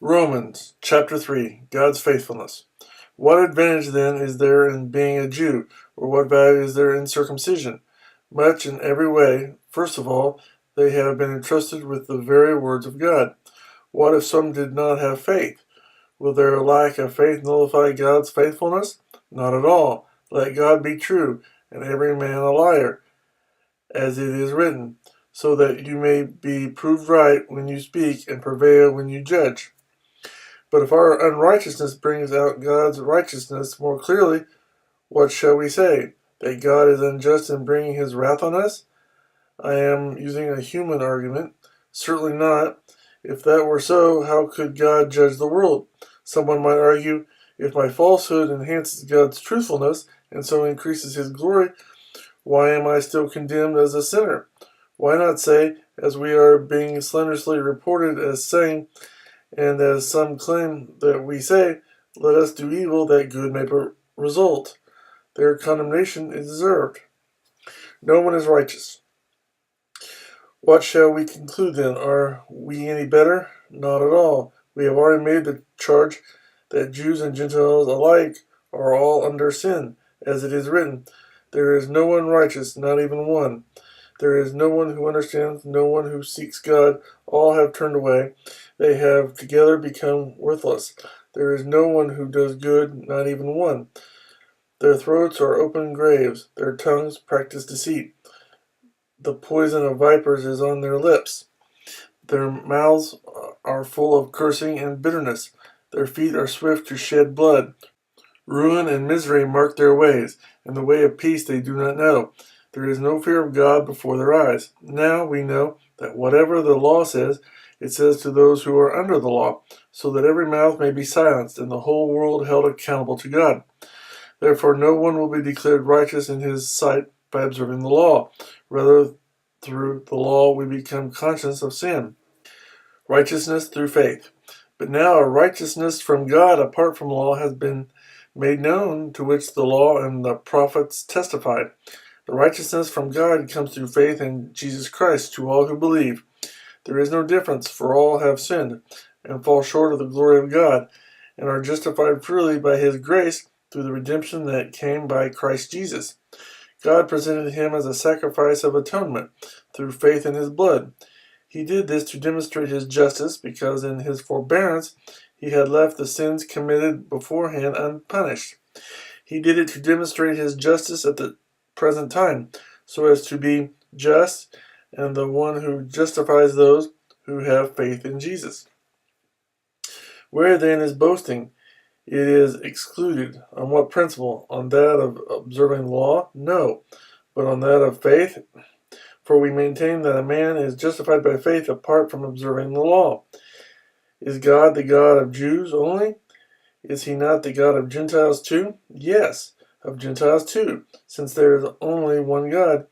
Romans chapter 3, God's faithfulness. What advantage then is there in being a Jew, or what value is there in circumcision? Much in every way. First of all, they have been entrusted with the very words of God. What if some did not have faith? Will their lack of faith nullify God's faithfulness? Not at all. Let God be true, and every man a liar, as it is written, so that you may be proved right when you speak, and prevail when you judge. But if our unrighteousness brings out God's righteousness more clearly, what shall we say? That God is unjust in bringing his wrath on us? I am using a human argument. Certainly not. If that were so, how could God judge the world? Someone might argue, if my falsehood enhances God's truthfulness and so increases his glory, why am I still condemned as a sinner? Why not say, as we are being slanderously reported as saying, and as some claim that we say, let us do evil that good may result. Their condemnation is deserved. No one is righteous. What shall we conclude then? Are we any better? Not at all. We have already made the charge that Jews and Gentiles alike are all under sin, as it is written, there is no one righteous, not even one. There is no one who understands, no one who seeks God. All have turned away. They have together become worthless. There is no one who does good, not even one. Their throats are open graves. Their tongues practice deceit. The poison of vipers is on their lips. Their mouths are full of cursing and bitterness. Their feet are swift to shed blood. Ruin and misery mark their ways, and the way of peace they do not know. There is no fear of God before their eyes. Now we know that whatever the law says, it says to those who are under the law, so that every mouth may be silenced and the whole world held accountable to God. Therefore no one will be declared righteous in his sight by observing the law. Rather, through the law we become conscious of sin. Righteousness through faith. But now a righteousness from God apart from law has been made known, to which the law and the prophets testified. The righteousness from God comes through faith in Jesus Christ to all who believe. There is no difference, for all have sinned and fall short of the glory of God, and are justified freely by his grace through the redemption that came by Christ Jesus. God presented him as a sacrifice of atonement through faith in his blood. He did this to demonstrate his justice, because in his forbearance he had left the sins committed beforehand unpunished. He did it to demonstrate his justice at the present time, so as to be just and the one who justifies those who have faith in Jesus. Where then is boasting? It is excluded. On what principle? On that of observing the law? No, but on that of faith. For we maintain that a man is justified by faith apart from observing the law. Is God the God of Jews only? Is he not the God of Gentiles too? Yes, of Gentiles too, since there is only one God,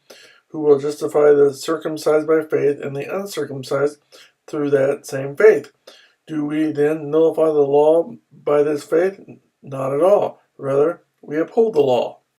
who will justify the circumcised by faith and the uncircumcised through that same faith. Do we then nullify the law by this faith? Not at all. Rather, we uphold the law.